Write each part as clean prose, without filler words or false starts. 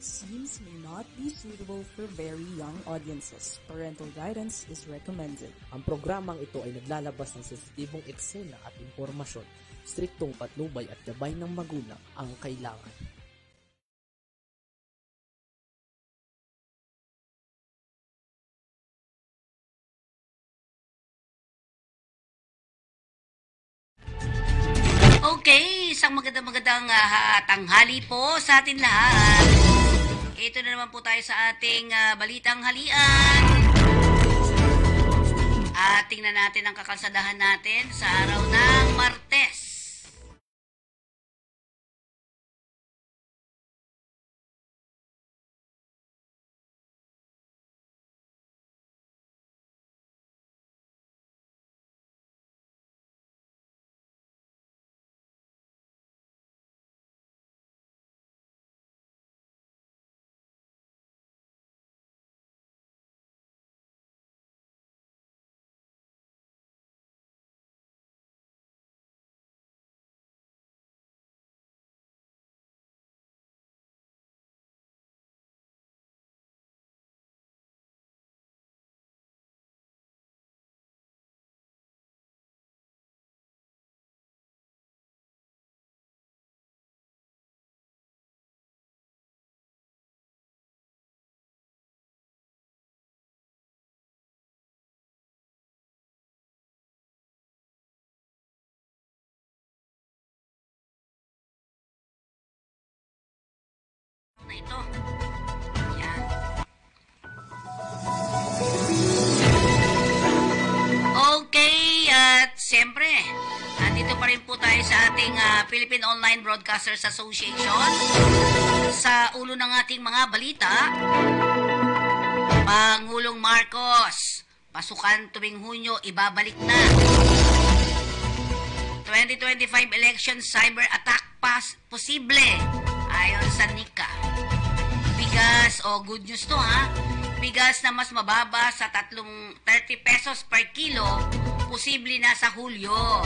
Scenes may not be suitable for very young audiences. Parental guidance is recommended. Ang programang ito ay naglalabas ng sensitibong eksena at impormasyon. Striktong patnubay at gabay ng magulang ang kailangan. Okay, isang magandang tanghali po sa atin lahat. Ito na naman po tayo sa ating balitang halian. At tingnan natin ang kakalsadahan natin sa araw ng Martes. Na ito. Yan. Okay, at siyempre, nandito pa rin po tayo sa ating Philippine Online Broadcasters Association. Sa ulo ng ating mga balita, Pangulong Marcos, pasukan tuwing Hunyo, ibabalik na. 2025 election cyber attack posible, ayon sa NICA. Bigas, good news to ha. Bigas na mas mababa sa 30 pesos per kilo, posible na sa Hulyo.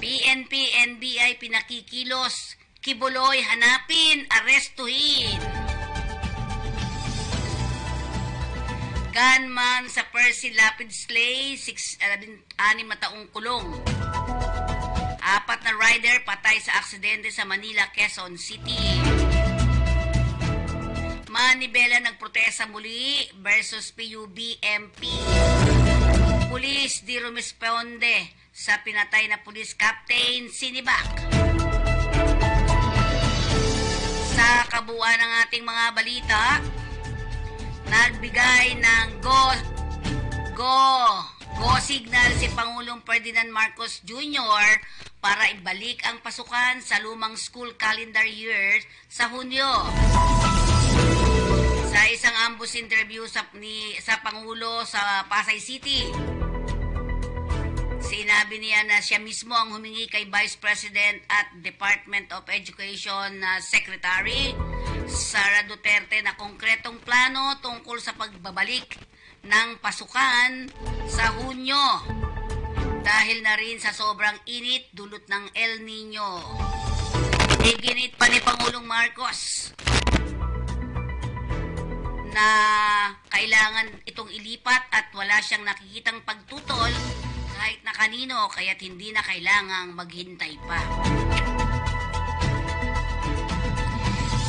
PNP, NBI pinakikilos, Kibuloy hanapin, arestuhin. Gunman sa Percy Lapid Slay, 6 na taong kulong. 4 na rider patay sa aksidente sa Manila, Quezon City. Manibela nagprotesta muli versus PUBMP. Pulis di rumisponde sa pinatay na pulis captain Sinibak. Sa kabuuan ng ating mga balita, nagbigay ng go signal si Pangulong Ferdinand Marcos Jr. para ibalik ang pasukan sa lumang school calendar year sa Hunyo. Sa isang ambush interview sa Pangulo sa Pasay City, sinabi niya na siya mismo ang humingi kay Vice President at Department of Education Secretary Sara Duterte na konkretong plano tungkol sa pagbabalik ng pasukan sa Hunyo dahil na rin sa sobrang init dulot ng El Nino. Iginit pa ni Pangulong Marcos na kailangan itong ilipat at wala siyang nakikitang pagtutol kahit na kanino, kaya't hindi na kailangang maghintay pa.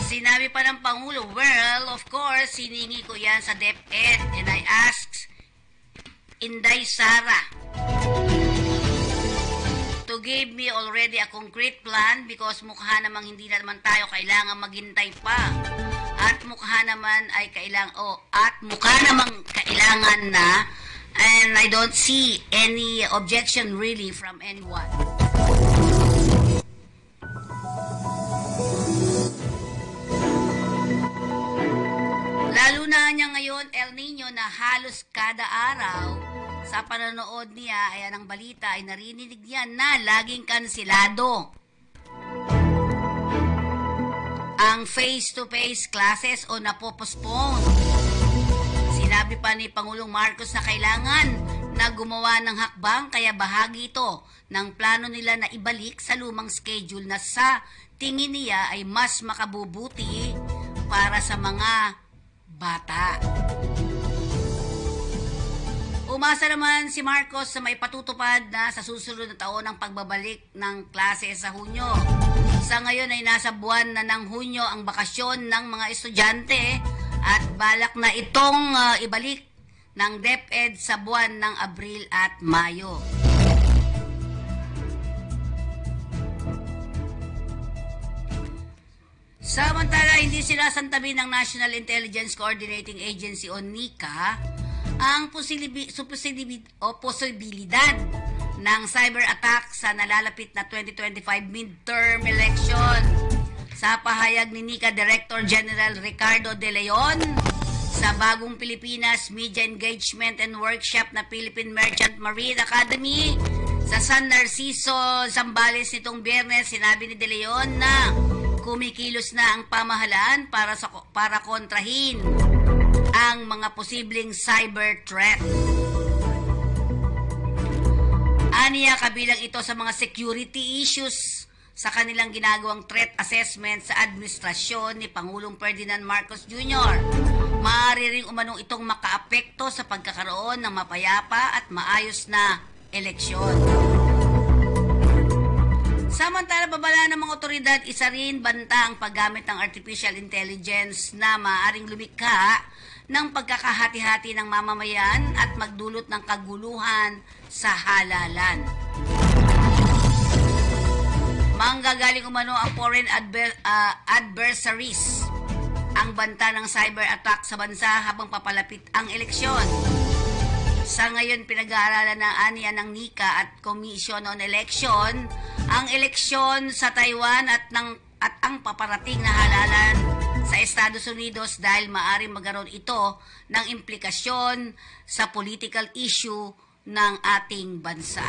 Sinabi pa ng Pangulo, well, of course, hiningi ko yan sa DepEd and I asked Inday Sara to give me already a concrete plan because mukha namang hindi na naman tayo kailangan maghintay pa. At mukha namang kailangan na, and I don't see any objection really from anyone. Lalo na niya ngayon, El Nino, na halos kada araw sa panonood niya, ayan ang balita, ay narinig niya na laging kansilado ang face-to-face classes o napopospone. Sinabi pa ni Pangulong Marcos na kailangan na gumawa ng hakbang kaya bahagi ito ng plano nila na ibalik sa lumang schedule na sa tingin niya ay mas makabubuti para sa mga bata. Umasa naman si Marcos sa may patutupad na sa susunod na taon ang pagbabalik ng klase sa Hunyo. Sa ngayon ay nasa buwan na ng Hunyo ang bakasyon ng mga estudyante at balak na itong ibalik ng DepEd sa buwan ng Abril at Mayo. Samantala, hindi sinasantabi ng National Intelligence Coordinating Agency o NICA ang posibilidad ng cyber attack sa nalalapit na 2025 midterm election. Sa pahayag ni NICA Director General Ricardo De Leon sa Bagong Pilipinas Media Engagement and Workshop na Philippine Merchant Marine Academy sa San Narciso, Zambales nitong Biyernes, sinabi ni De Leon na kumikilos na ang pamahalaan para kontrahin ang mga posibleng cyber threat. Aniya, kabilang ito sa mga security issues sa kanilang ginagawang threat assessment sa administrasyon ni Pangulong Ferdinand Marcos Jr. Maaari ring umanong itong makaapekto sa pagkakaroon ng mapayapa at maayos na eleksyon. Samantala, babala ng mga otoridad, isa rin banta ang paggamit ng artificial intelligence na maaaring lumikha ng pagkakahati-hati ng mamamayan at magdulot ng kaguluhan sa halalan. Manggagaling umano ang foreign adversaries ang banta ng cyber attack sa bansa habang papalapit ang eleksyon. Sa ngayon, pinag-aaralan ng aniya ng NICA at Commission on Election ang eleksyon sa Taiwan at ang paparating na halalan sa Estados Unidos dahil maaaring magkaroon ito ng implikasyon sa political issue ng ating bansa.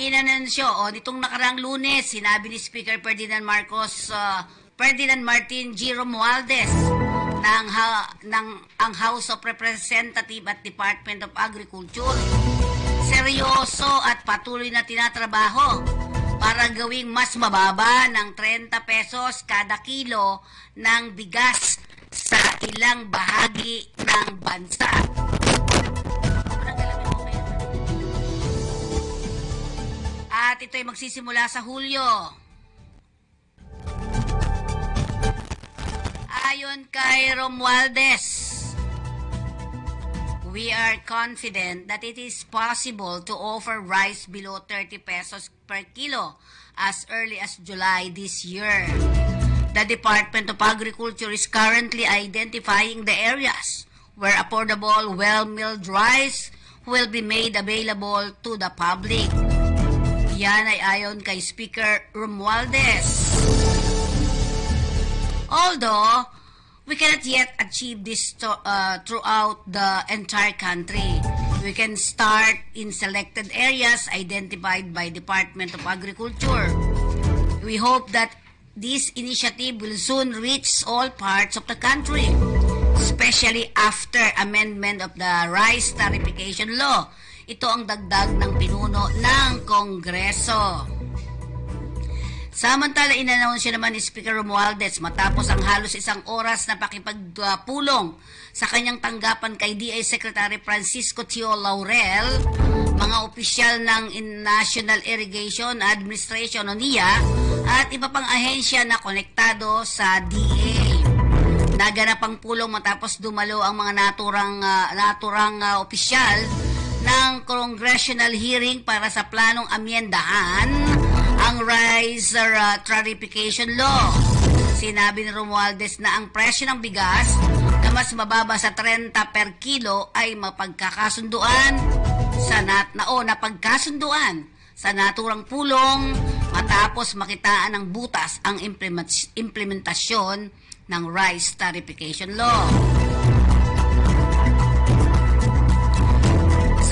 Inansyo, nitong nakarang Lunes, sinabi ni Speaker Ferdinand Martin G. Romualdez ng ang House of Representatives at Department of Agriculture seryoso at patuloy na tinatrabaho para gawing mas mababa ng 30 pesos kada kilo ng bigas sa ilang bahagi ng bansa. At ito ay magsisimula sa Hulyo. Ayon kay Romualdez, we are confident that it is possible to offer rice below 30 pesos per kilo as early as July this year. The Department of Agriculture is currently identifying the areas where affordable, well-milled rice will be made available to the public. Yan ay ayon kay Speaker Romualdez. Although we cannot yet achieve this throughout the entire country, we can start in selected areas identified by Department of Agriculture. We hope that this initiative will soon reach all parts of the country, especially after amendment of the rice tariffication law. Ito ang dagdag ng pinuno ng Kongreso. Samantala, inanounsya naman ni Speaker Romualdez matapos ang halos isang oras na pakipagpulong sa kanyang tanggapan kay DA Secretary Francisco Tio Laurel, mga opisyal ng National Irrigation Administration o NIA at iba pang ahensya na konektado sa DA. Naganap ang pulong matapos dumalo ang mga naturang opisyal ng congressional hearing para sa planong amyendahan ang rice tariffication law. Sinabi ni Romualdez na ang presyo ng bigas na mas mababa sa 30 per kilo ay napagkasunduan sa naturang pulong matapos makitaan ng butas ang implementasyon ng rice tariffication law.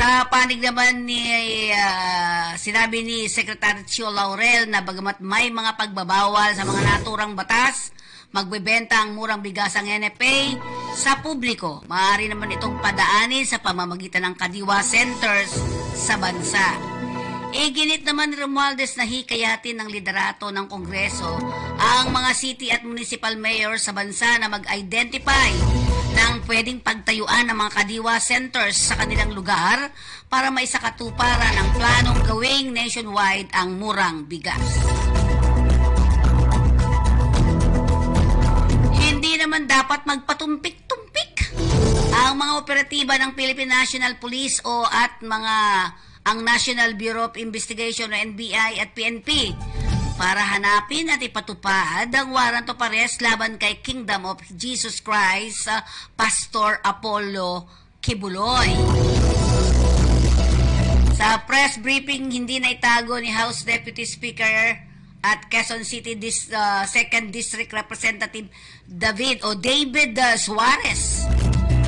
Sa panig naman sinabi ni Secretary Tio Laurel na bagamat may mga pagbabawal sa mga naturang batas, magbebenta ang murang bigas ang NFA sa publiko. Maaari naman itong padaanin sa pamamagitan ng kadiwa centers sa bansa. Iginit naman ni Romualdez na hikayatin ng liderato ng Kongreso ang mga city at municipal mayor sa bansa na mag-identify ng pwedeng pagtayuan ng mga kadiwa centers sa kanilang lugar para maisakatuparan ang planong gawing nationwide ang murang bigas. Hindi naman dapat magpatumpik-tumpik ang mga operatiba ng Philippine National Police ang National Bureau of Investigation o NBI at PNP para hanapin at ipatupad ang warrant of arrest laban kay Kingdom of Jesus Christ Pastor Apollo Kibuloy. Sa press briefing, hindi na itago ni House Deputy Speaker at Quezon City 2nd District Representative David Suarez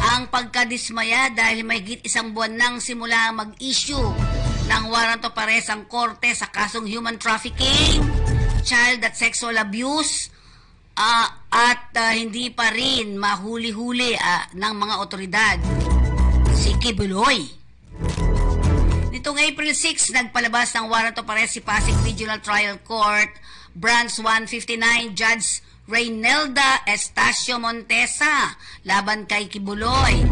ang pagkadismaya dahil mahigit isang buwan nang simula mag-issue ng warrant of arrest ang korte sa kasong human trafficking, child at sexual abuse at hindi pa rin mahuli-huli ng mga otoridad si Kibuloy. Nitong April 6, nagpalabas ng warrant of arrest si Pasig Regional Trial Court Branch 159 Judge Reynelda Estacio Montesa laban kay Kibuloy.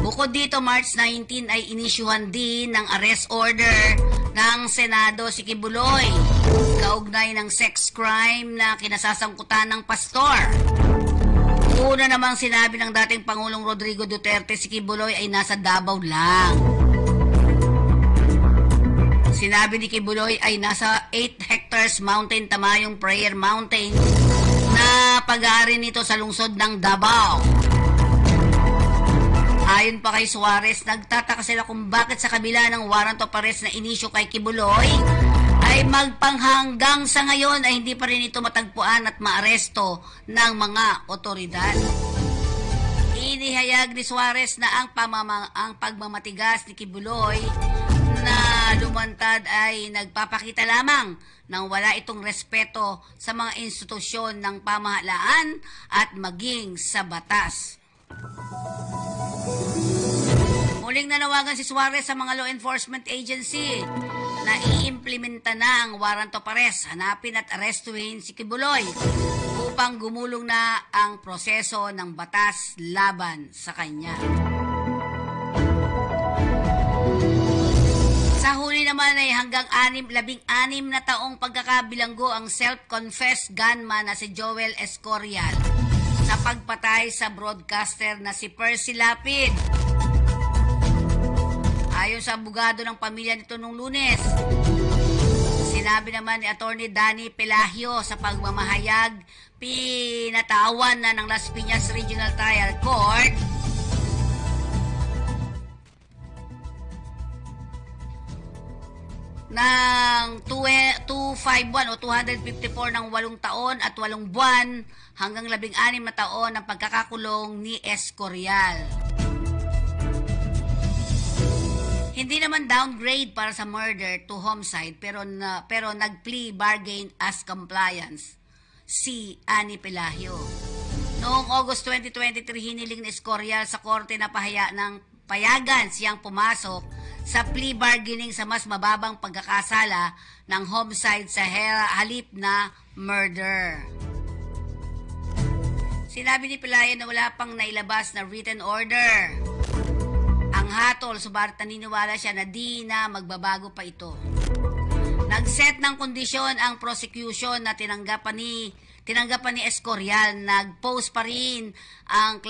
Bukod dito, March 19 ay inisyuhan din ng arrest order ng Senado si Kibuloy kaugnay ng sex crime na kinasasangkutan ng pastor. Una namang sinabi ng dating Pangulong Rodrigo Duterte si Kibuloy ay nasa Davao lang. Sinabi ni Kibuloy ay nasa 8 hectares mountain Tamayong Prayer Mountain na pag-aari nito sa lungsod ng Davao. Ayon pa kay Suarez, nagtataka sila kung bakit sa kabila ng warrant of arrest na inisyu kay Kibuloy ay magpanghanggang sa ngayon ay hindi pa rin ito matagpuan at maaresto ng mga otoridad. Inihayag ni Suarez na ang pagmamatigas ni Kibuloy na lumantad ay nagpapakita lamang ng wala itong respeto sa mga institusyon ng pamahalaan at maging sa batas. Muling nanawagan si Suarez sa mga law enforcement agency na iimplementa na ang warrant of arrest, hanapin at arestuhin si Kibuloy upang gumulong na ang proseso ng batas laban sa kanya. Sa huli naman ay hanggang 16 na taong pagkakabilanggo ang self-confessed gunman na si Joel Escorial sa pagpatay sa broadcaster na si Percy Lapid. Ayon sa abogado ng pamilya nito nung Lunes, sinabi naman ni Attorney Danny Pelahio sa pagmamahayag, pinatawan na ng Las Piñas Regional Trial Court ng 251 o 254 ng 8 taon at 8 buwan hanggang 16 na taon ng pagkakakulong ni Escorial. Hindi naman downgrade para sa murder to homicide pero nag-plea bargain as compliance si Annie Pelahio. Noong August 2023, hiniling ni Escorial sa korte na payagan siyang pumasok sa plea bargaining sa mas mababang pagkakasala ng homicide sa halip na murder. Sinabi ni Pelahio na wala pang nailabas na written order ang hatol, subalit naniniwala siya na di na magbabago pa ito. Nag-set ng kondisyon ang prosecution na tinanggapan ni Escorial. Nag-pose pa rin ang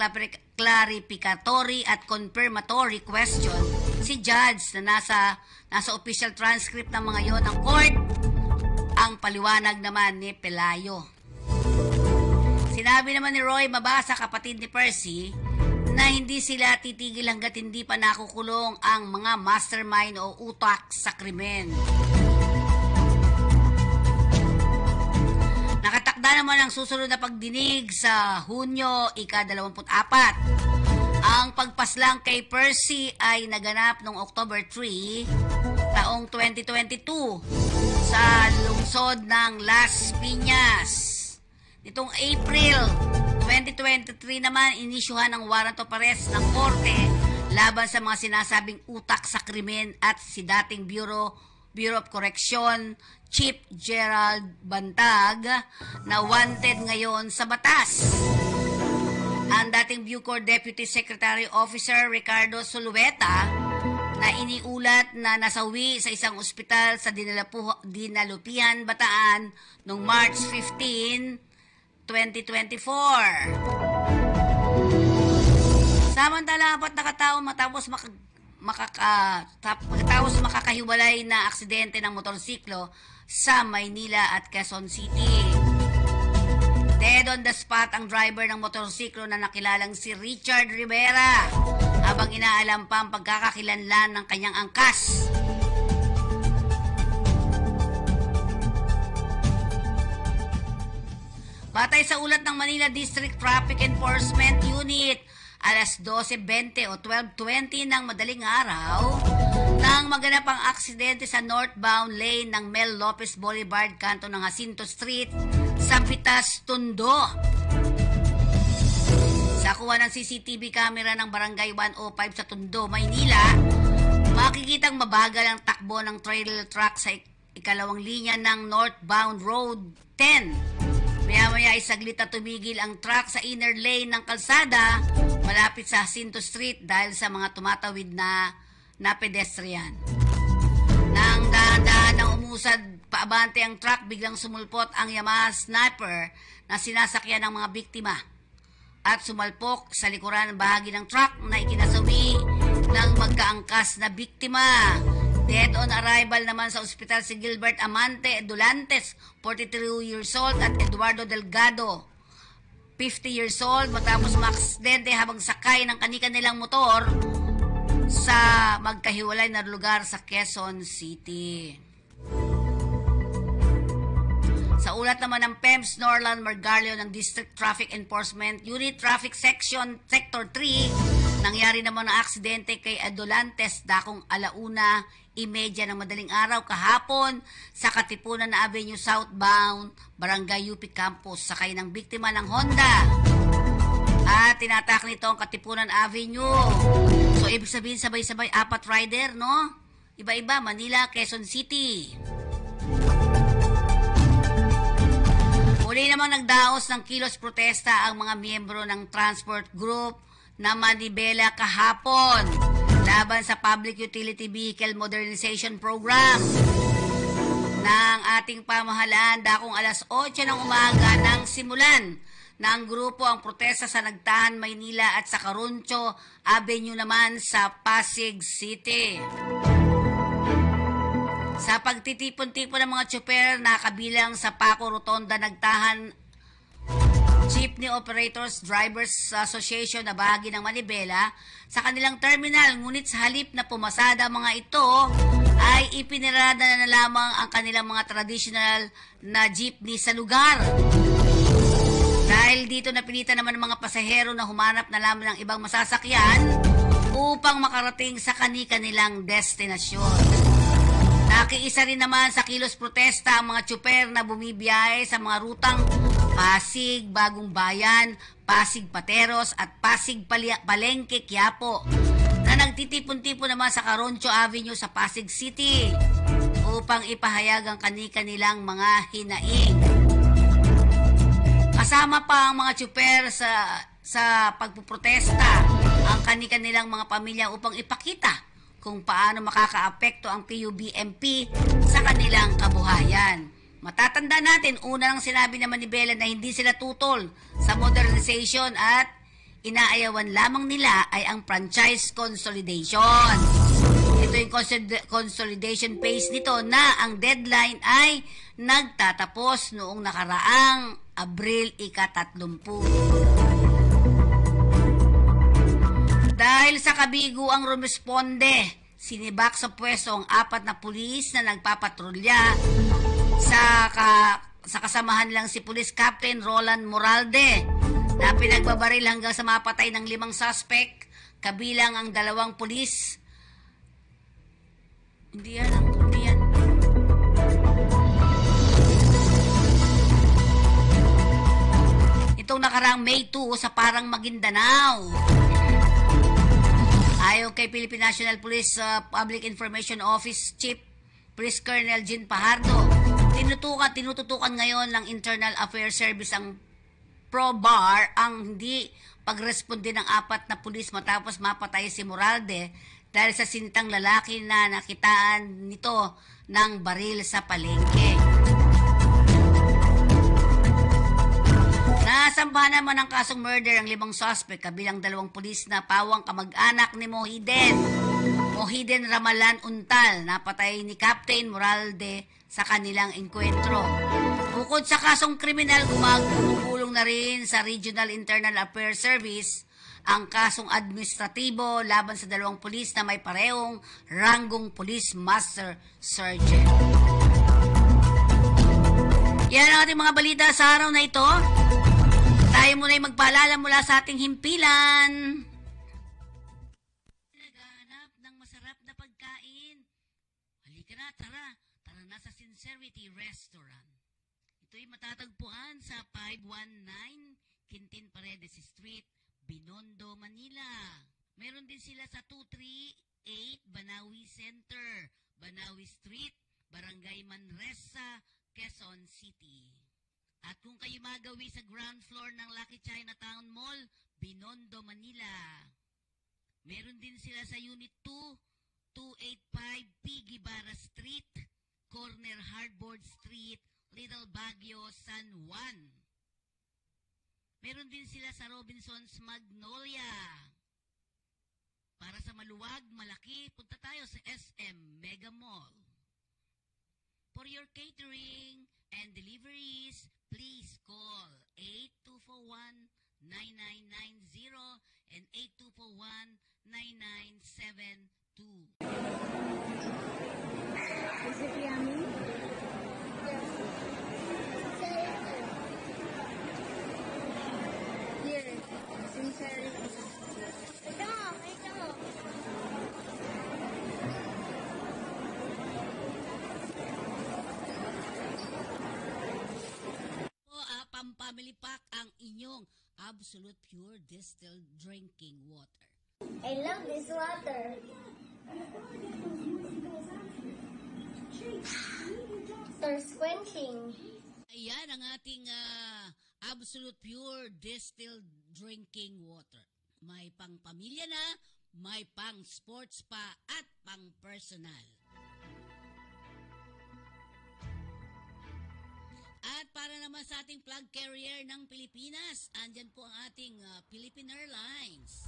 clarificatory at confirmatory question si judge na nasa official transcript ng mga yon ng court. Ang paliwanag naman ni Pelahio. Sinabi naman ni Roy Mabasa, kapatid ni Percy, na hindi sila titigil hanggat hindi pa nakukulong ang mga mastermind o utak sa krimen. Nakatakda naman ang susunod na pagdinig sa Hunyo, ika-24. Ang pagpaslang kay Percy ay naganap noong October 3 taong 2022 sa lungsod ng Las Piñas. Nitong April 2023 naman, inisyuhan ng warrant of arrest ng korte laban sa mga sinasabing utak sa krimen at si dating Bureau of Correction Chief Gerald Bantag na wanted ngayon sa batas. Ang dating Bucor Deputy Secretary Officer Ricardo Sulueta na iniulat na nasawi sa isang ospital sa Dinalupihan, Bataan noong March 15, 2024. Samantala, 4 na katao matapos makakahiwalay na aksidente ng motorsiklo sa Maynila at Quezon City. Dead on the spot ang driver ng motorsiklo na nakilalang si Richard Rivera habang inaalam pa ang pagkakakilanlan ng kanyang angkas. Batay sa ulat ng Manila District Traffic Enforcement Unit, alas 12:20 o 12:20 ng madaling araw, nang maganap ang aksidente sa northbound lane ng Mel Lopez Boulevard, kanto ng Jacinto Street, sa Pitas, Tondo. Sa kuha ng CCTV camera ng Barangay 105 sa Tondo, Maynila, makikitang mabagal ang takbo ng trailer truck sa ikalawang linya ng northbound Road 10. Maya-maya ay saglit na tumigil ang truck sa inner lane ng kalsada malapit sa Jacinto Street dahil sa mga tumatawid na pedestrian. Nang dahan-dahan ng umusad paabante ang truck, biglang sumulpot ang Yamaha Sniper na sinasakyan ng mga biktima at sumalpok sa likuran ng bahagi ng truck na ikinasawi ng magkaangkas na biktima. Dead on arrival naman sa ospital si Gilbert Amante Dulantes, 43 years old, at Eduardo Delgado, 50 years old, matapos maaksidente habang sakay ng kani-kanilang motor sa magkahiwalay na lugar sa Quezon City. Sa ulat naman ng PEMS Norland Margarlio ng District Traffic Enforcement Unit Traffic Section Sector 3, nangyari naman ang aksidente kay Adolantes dakong 1:30 ng madaling araw kahapon sa Katipunan na Avenue southbound, Barangay UP Campus, sakay ng biktima ng Honda. At tinatak nito ang Katipunan Avenue. So, ibig sabihin sabay-sabay 4 rider, no? Iba-iba, Manila, Quezon City. Muli namang nagdaos ng kilos protesta ang mga miyembro ng transport group na Manibela kahapon laban sa Public Utility Vehicle Modernization Program ng ating pamahalaan dakong alas 8 ng umaga nang simulan ng grupo ang protesta sa Nagtahan, Maynila at sa Caruncho Avenue naman sa Pasig City. Sa pagtitipon-tipon ng mga tsuper na kabilang sa Paco Rotonda Nagtahan Jeepney Operators Drivers Association na bahagi ng Manibela sa kanilang terminal, ngunit sa halip na pumasada mga ito ay ipinirada na lamang ang kanilang mga traditional na jeepney sa lugar. Dahil dito napilitan naman ng mga pasahero na humanap na lamang ng ibang masasakyan upang makarating sa kani-kanilang destinasyon. Nakiisa rin naman sa kilos protesta ang mga tsuper na bumibiyahe sa mga rutang Pasig, Bagong Bayan, Pasig Pateros at Pasig Palengke, Quiapo na nagtitipon-tipon naman sa Caruncho Avenue sa Pasig City upang ipahayag ang kani-kanilang mga hinaing. Kasama pa ang mga tsuper sa pagpuprotesta ang kani-kanilang mga pamilya upang ipakita kung paano makakaapekto ang PUBMP sa kanilang kabuhayan. Matatanda natin, una lang sinabi naman ni Bella na hindi sila tutol sa modernization at inaayawan lamang nila ay ang franchise consolidation. Ito yung consolidation phase nito na ang deadline ay nagtatapos noong nakaraang Abril 30. Dahil sa kabigo ang rumisponde, sinibak sa pwesto ang 4 na pulis na nagpapatrolya sa kasamahan lang si Police Captain Roland Moralde na pinagbabaril hanggang sa mapatay ng 5 suspect, kabilang ang 2 pulis Hindi yan, hindi yan. Itong nakaraang May 2 sa Parang Maguindanao. Ayon kay Philippine National Police Public Information Office Chief Police Colonel Jean Pajardo, tinututukan ngayon ng Internal Affairs Service ang PROBAR ang hindi pagresponde ng 4 na pulis matapos mapatay si Moralde dahil sa sintang lalaki na nakitaan nito ng baril sa palengke. Nasambahan naman ng kasong murder ang 5 suspect kabilang 2 pulis na pawang kamag-anak ni Mohiden Ramalan Untal, napatay ni Captain Moralde sa kanilang engkwentro. Bukod sa kasong kriminal, gumugulong na rin sa Regional Internal Affairs Service ang kasong administratibo laban sa 2 pulis na may parehong ranggong Police Master Sergeant. Yan ang ating mga balita sa araw na ito. Tayo muna ay magpaalala mula sa ating himpilan. Naghahanap ng masarap na pagkain. Halika na, tara na sa Sincerity Restaurant. Ito'y matatagpuan sa 519 Quintin Paredes Street, Binondo, Manila. Meron din sila sa 238 Banawi Center, Banawi Street, Barangay Manresa, Quezon City. At kung kayo magawi sa ground floor ng Lucky Chinatown Mall, Binondo, Manila. Meron din sila sa Unit 2, 285 P. Guevara Street, Corner Hardboard Street, Little Baguio, San Juan. Meron din sila sa Robinson's Magnolia. Para sa maluwag, malaki, punta tayo sa SM Mega Mall. For your catering and deliveries, please call 8241-9990 and 8241-9972. Is it yummy? Yes. Here, sincerity. Ito. Family Pack ang inyong absolute pure distilled drinking water. I love this water. Thirst quenching. Ayan ang ating absolute pure distilled drinking water. May pang pamilya na, may pang sports pa at pang personal. At para naman sa ating flag carrier ng Pilipinas, andyan po ang ating Philippine Airlines.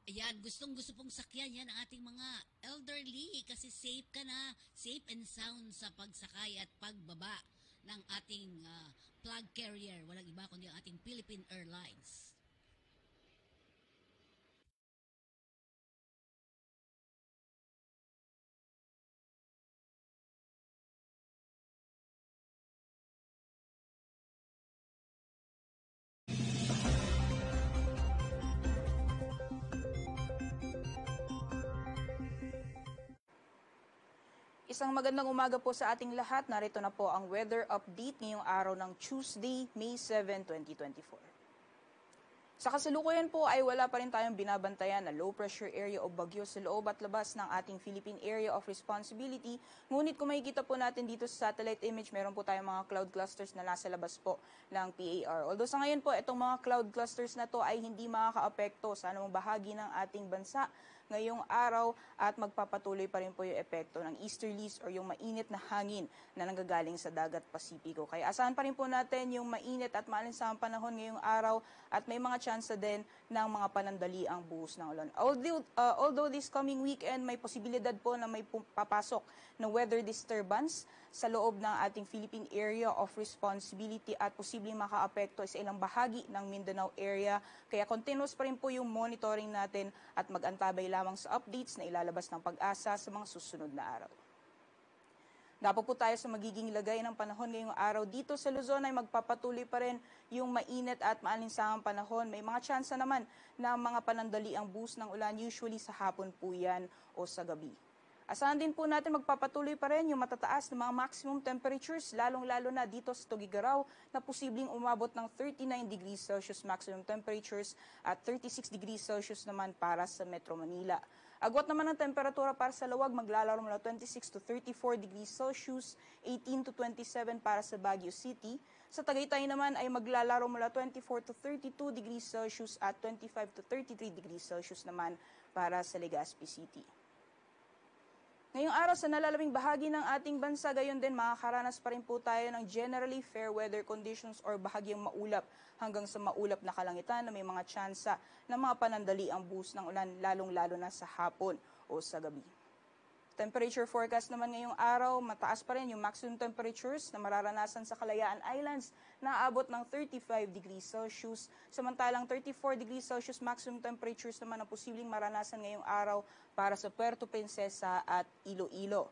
Ayan, gustong-gusto pong sakyan yan ang ating mga elderly kasi safe ka na, safe and sound sa pagsakay at pagbaba ng ating flag carrier. Walang iba kundi ang ating Philippine Airlines. Isang magandang umaga po sa ating lahat. Narito na po ang weather update ngayong araw ng Tuesday, May 7, 2024. Sa kasalukuyan po ay wala pa rin tayong binabantayan na low pressure area o bagyo sa loob at labas ng ating Philippine Area of Responsibility. Ngunit kung makikita po natin dito sa satellite image, meron po tayong mga cloud clusters na nasa labas po ng PAR. Although sa ngayon po, itong mga cloud clusters na to ay hindi makakaapekto sa anumang bahagi ng ating bansa ngayong araw at magpapatuloy pa rin po yung epekto ng easterlies or yung mainit na hangin na nanggagaling sa dagat Pasipiko. Kaya asahan pa rin po natin yung mainit at maalinsahang panahon ngayong araw at may mga chance din ng mga panandali ang buhos ng ulan. Although this coming weekend may posibilidad po na may papasok na weather disturbance sa loob ng ating Philippine Area of Responsibility at posibleng makaapekto sa ilang bahagi ng Mindanao area. Kaya continuous pa rin po yung monitoring natin at mag-antabay lamang sa updates na ilalabas ng Pag-asa sa mga susunod na araw. Dapat po tayo sa magiging lagay ng panahon ngayong araw. Dito sa Luzon ay magpapatuloy pa rin yung mainit at maalinsangang panahon. May mga tsansa naman na mga panandali ang boost ng ulan, usually sa hapon po yan o sa gabi. Asahan din po natin magpapatuloy pa rin yung matataas na mga maximum temperatures, lalong-lalo na dito sa Tuguegarao na posibleng umabot ng 39 degrees Celsius maximum temperatures at 36 degrees Celsius naman para sa Metro Manila. Agwat naman ang temperatura para sa Lawag, maglalaro mula 26 to 34 degrees Celsius, 18 to 27 para sa Baguio City. Sa Tagaytay naman ay maglalaro mula 24 to 32 degrees Celsius at 25 to 33 degrees Celsius naman para sa Legazpi City. Ngayong araw sa nalalabing bahagi ng ating bansa, gayon din makakaranas pa rin po tayo ng generally fair weather conditions or bahagyang maulap hanggang sa maulap na kalangitan na may mga tsansa na mga panandali ang boost ng ulan lalong-lalo na sa hapon o sa gabi. Temperature forecast naman ngayong araw, mataas pa rin yung maximum temperatures na mararanasan sa Kalayaan Islands na aabot ng 35 degrees Celsius. Samantalang 34 degrees Celsius maximum temperatures naman ang posibleng maranasan ngayong araw para sa Puerto Princesa at Iloilo.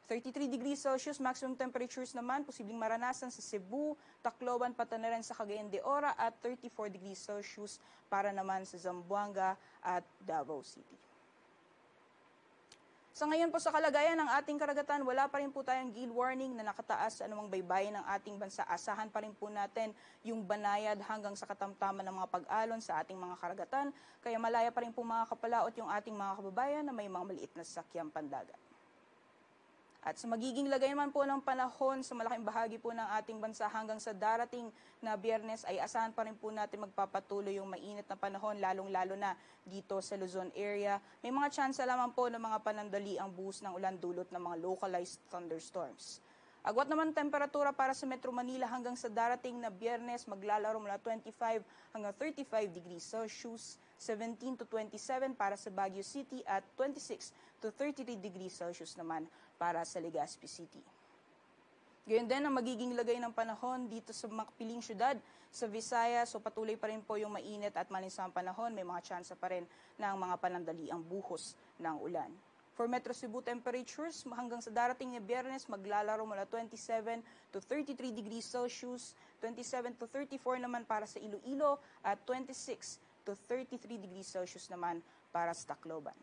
33 degrees Celsius maximum temperatures naman posibleng maranasan sa Cebu, Tacloban, Patanaran sa Cagayan de Ora at 34 degrees Celsius para naman sa Zamboanga at Davao City. Sa ngayon po sa kalagayan ng ating karagatan, wala pa rin po tayong gale warning na nakataas sa anumang baybayin ng ating bansa. Asahan pa rin po natin yung banayad hanggang sa katamtaman ng mga pag-alon sa ating mga karagatan. Kaya malaya pa rin po mga kapalaot yung ating mga kababayan na may mga maliit na sakyang pandagat. At sa magiging lagay naman po ng panahon sa malaking bahagi po ng ating bansa hanggang sa darating na Biyernes ay asahan pa rin po natin magpapatuloy yung mainit na panahon lalong-lalo na dito sa Luzon area. May mga tsansa lamang po ng mga panandali ang buhos ng ulan dulot ng mga localized thunderstorms. Agwat naman temperatura para sa Metro Manila hanggang sa darating na Biyernes maglalaro mula 25 hanggang 35 degrees Celsius, 17 to 27 para sa Baguio City at 26 to 33 degrees Celsius naman para sa Legazpi City. Gayon din ang magiging lagay ng panahon dito sa mga piling syudad sa Visayas. So patuloy pa rin po yung mainit at malinsamang panahon. May mga tsansa pa rin ng mga panandali ang buhos ng ulan. For Metro Cebu temperatures, hanggang sa darating na Biyernes, maglalaro mula 27 to 33 degrees Celsius, 27 to 34 naman para sa Iloilo, at 26 to 33 degrees Celsius naman para sa Tacloban.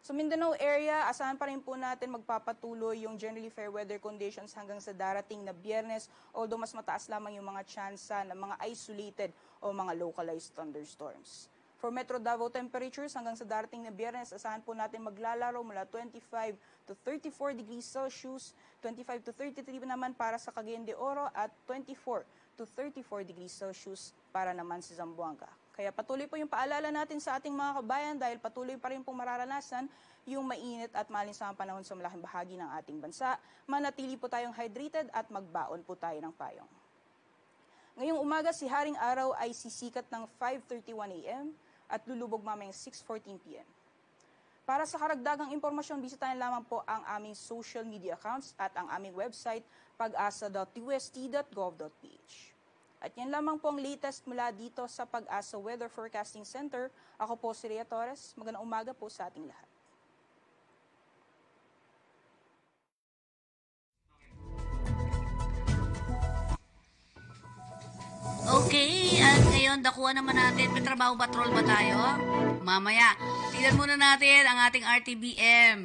Sa Mindanao area, asahan pa rin po natin magpapatuloy yung generally fair weather conditions hanggang sa darating na Biyernes, although mas mataas lamang yung mga tsansa ng mga isolated o mga localized thunderstorms. For Metro Davao temperatures, hanggang sa darating na Biyernes, asahan po natin maglalaro mula 25 to 34 degrees Celsius, 25 to 33 naman para sa Cagayan de Oro, at 24 to 34 degrees Celsius para naman sa Zamboanga. Kaya patuloy po yung paalala natin sa ating mga kabayan dahil patuloy pa rin pong mararanasan yung mainit at malinsamang panahon sa malaking bahagi ng ating bansa. Manatili po tayong hydrated at magbaon po tayo ng payong. Ngayong umaga, si Haring Araw ay sisikat ng 5:31 a.m. at lulubog mamayang 6:14 p.m. Para sa karagdagang impormasyon, bisitahin lamang po ang aming social media accounts at ang aming website pag-asa.ust.gov.ph. At yan lamang po ang latest mula dito sa Pag-asa Weather Forecasting Center. Ako po si Rhea Torres. Magandang umaga po sa ating lahat. Okay, at ngayon dakuha naman natin, may trabaho ba, troll ba tayo? Mamaya, tignan muna natin ang ating RTBM.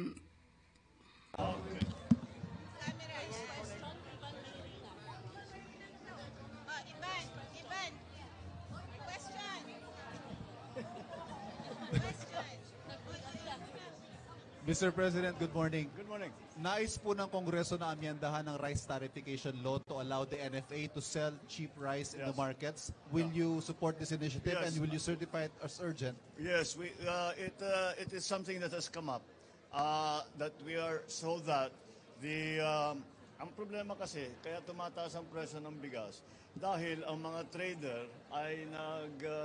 Mr. President, good morning. Good morning. Nais po ng Kongreso na amyandahan ng rice tarification law to allow the NFA to sell cheap rice in the Yes. markets. Will you support this initiative Yes. and will you certify it as urgent? Yes, it is something that has come up that we are so that ang problema kasi kaya tumataas ang presyo ng bigas dahil ang mga trader ay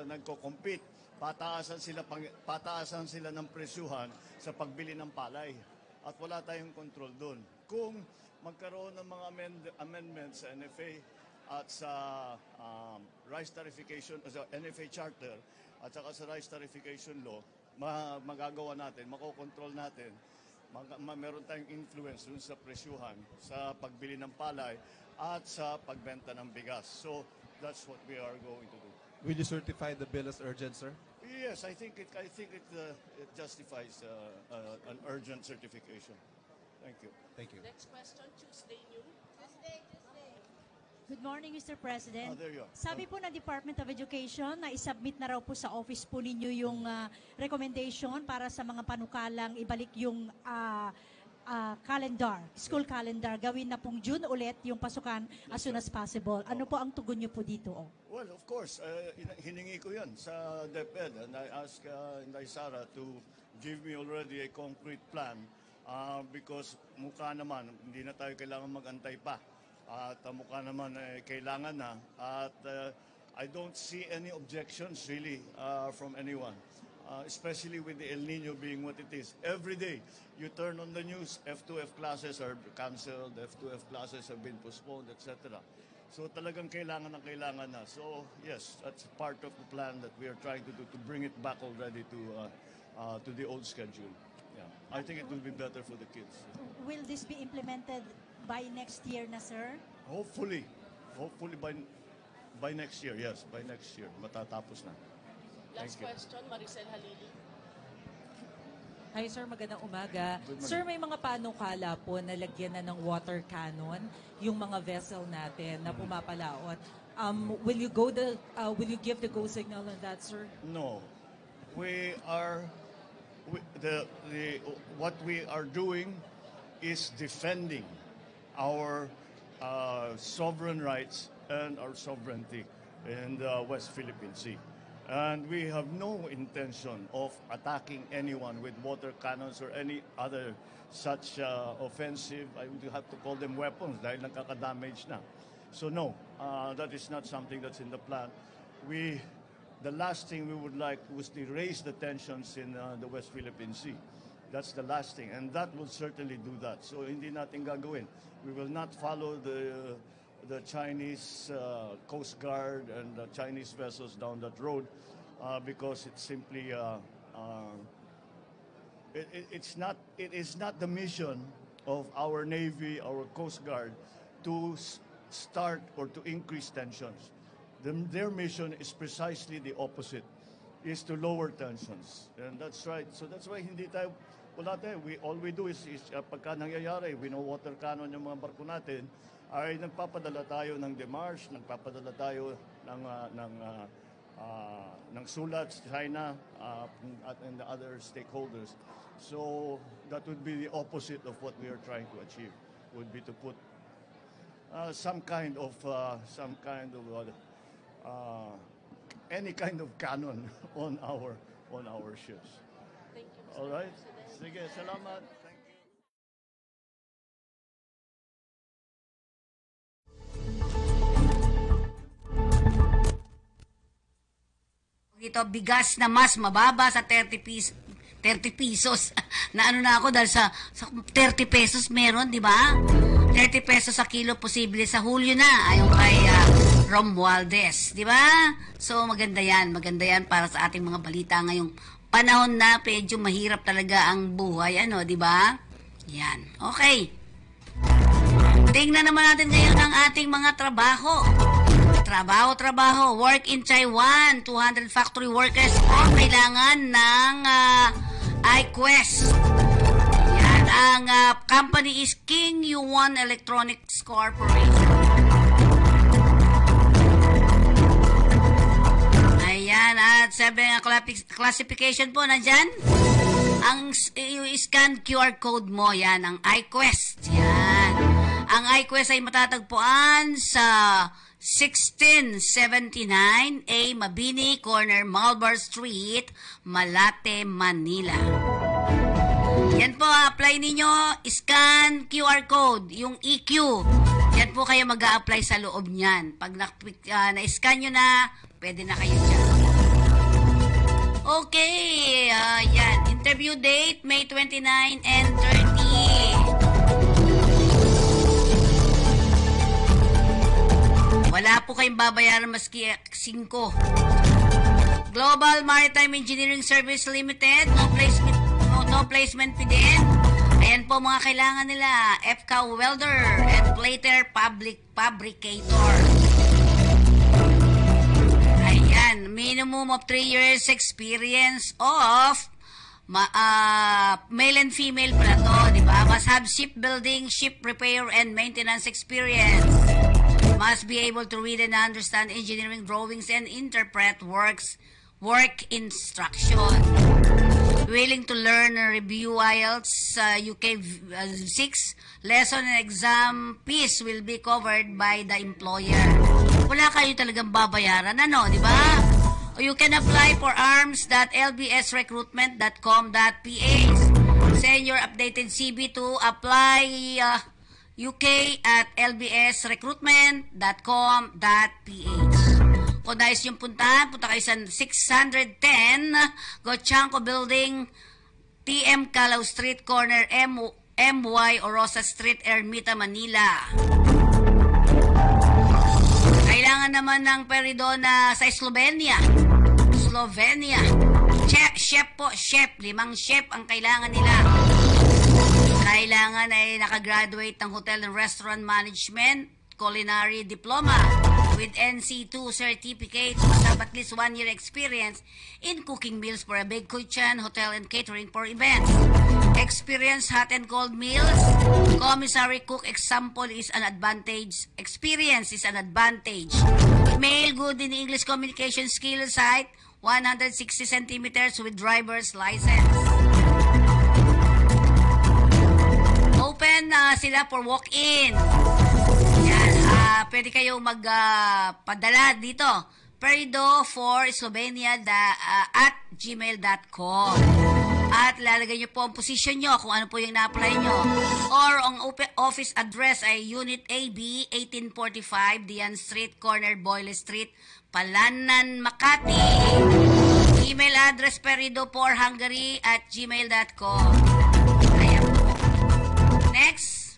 nagko-compete. Pataasan sila ng presyuhan sa pagbili ng palay at wala tayong control doon. Kung magkaroon ng mga amendments sa NFA at sa rice tarification, sa NFA charter at saka sa rice tarification law, magagawa natin, makokontrol natin meron tayong influence dun sa presyuhan, sa pagbili ng palay, at sa pagbenta ng bigas. So that's what we are going to do. Will you certify the bill as urgent, sir? Yes, I think it justifies an urgent certification. Thank you. Thank you. Next question, Tuesday New. Good morning, Mr. President. There you are. Sabi po ng Department of Education na isubmit na raw po sa office po ninyo yung recommendation para sa mga panukalang ibalik yung calendar, school calendar. Gawin na pong June ulit yung pasukan as soon as possible. Ano po ang tugon nyo po dito? Well, of course, hiningi ko yan sa DepEd, and I asked Inday Sara to give me already a concrete plan because mukha naman, hindi na tayo kailangan mag-antay pa. At mukha naman kailangan na. At I don't see any objections really from anyone. Especially with the El Nino being what it is. Every day, you turn on the news, F2F classes are cancelled, F2F classes have been postponed, etc. So talagang kailangan na. So yes, that's part of the plan that we are trying to do to bring it back already to the old schedule. Yeah, I think it will be better for the kids. Will this be implemented by next year na, sir? Hopefully by next year, yes, by next year, matatapos na. Last question, Maricel Halili. Hi sir, magandang umaga. Good morning. Sir, may mga panukala po na lagyan na ng water cannon yung mga vessel natin na pumapalaot. Will you give the go signal on that, sir? No, what we are doing is defending our sovereign rights and our sovereignty in the West Philippine Sea. And we have no intention of attacking anyone with water cannons or any other such offensive, I would have to call them weapons dahil nakaka-damage na. So no, that is not something that's in the plan. The last thing we would like was to raise the tensions in the West Philippine Sea. That's the last thing, and that will certainly do that. So hindi natin gagawin. We will not follow the Chinese Coast Guard and the Chinese vessels down that road because it's simply it is not the mission of our Navy, our Coast Guard to start or to increase tensions. Their mission is precisely the opposite, is to lower tensions, and that's right. So that's why all we do is pagka nangyayari, water cannon yung mga barko natin, ay nagpapadala tayo ng demarche, nagpapadala tayo ng sulat sa China and the other stakeholders. So that would be the opposite of what we are trying to achieve. Would be to put some kind of any kind of cannon on our ships. Thank you, Mr. All right. President. Sige, salamat. Thank you. Ito, bigas na mas mababa sa 30 pesos. Na ano na ako dahil sa 30 pesos meron, di ba? 30 pesos sa kilo posible sa Hulyo na, ayon kay Romualdez, di ba? So maganda yan para sa ating mga balita ngayong panahon na medyo mahirap talaga ang buhay, di ba? Yan. Okay. Tingnan naman natin ngayon ang ating mga trabaho. Trabaho. Work in Taiwan. 200 factory workers po kailangan ng iQuest. Yan. Ang company is King Yuan Electronics Corporation. Ayan. At sabi ng classification po, nandyan. Ang scan QR code mo, yan. Ang iQuest. Yan. Ang iQuest ay matatagpuan sa 1679A Mabini Corner, Malbar Street, Malate, Manila. Yan po, apply ninyo, scan QR code, yung EQ. Yan po kayo mag-a-apply sa loob niyan. Pag na-scan nyo na, pwede na kayo dyan. Okay, yan. Interview date, May 29 and 30. Wala po kayong babayaran maski 5. Global Maritime Engineering Service Limited, no placement fee din. Ayan po mga kailangan nila. FCA welder and plater fabricator. Ayan, minimum of 3 years experience of male and female pala to, di ba? Must have shipbuilding, ship repair, and maintenance experience. Must be able to read and understand engineering drawings and interpret work instruction. Willing to learn and review IELTS UK 6 lesson and exam fees will be covered by the employer. Wala kayo talagang babayaran, ano, di ba? You can apply for arms.lbsrecruitment.com.ph. Send your updated CV to apply UK at lbsrecruitment.com.ph. Kung nais yung punta kayo sa 610 Gochanco Building, TM Calao Street, corner MY Orosa Street, Ermita, Manila. Kailangan naman ng peridona sa Slovenia. Chef po, 5 chef ang kailangan nila. Kailangan ay nakagraduate ng Hotel and Restaurant Management, Culinary Diploma with NC2 certificate, must have at least 1 year experience in cooking meals for a big kitchen, hotel, and catering for events. Experience hot and cold meals. Commissary cook example is an advantage. Experience is an advantage. Male good in English communication skills, height 160 centimeters with driver's license. Open sila for walk-in. Yan, pwede kayo magpadala dito. Perido for Slovenia at gmail.com. At lalagay nyo po ang position nyo kung ano po yung na-apply nyo. Or ang office address ay Unit AB 1845 Dian Street, corner Boyle Street, Palanan, Makati. Email address perido4hungary@gmail.com. Ayan po. Next.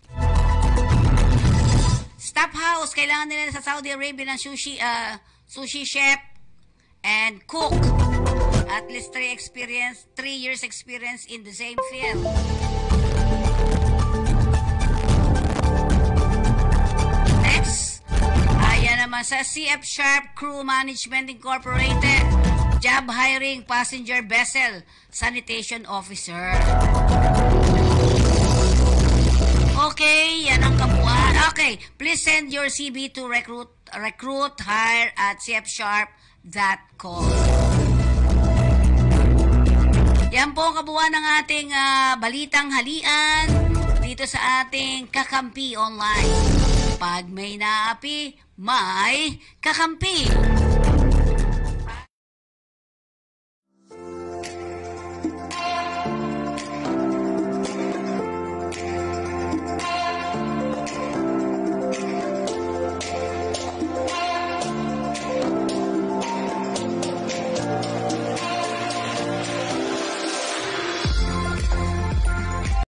Staff house. Kailangan nila sa Saudi Arabia ng sushi chef and cook. At least 3 years experience in the same field. Next. Ayan naman sa CF Sharp Crew Management Incorporated. Job hiring passenger vessel sanitation officer. Okay, yan ang kabuuan. Okay, please send your CV to recruithire@cfsharp.com. Yan po ang kabuuan ng ating balitang halian dito sa ating Kakampi Online. Pag may naapi, may kakampi.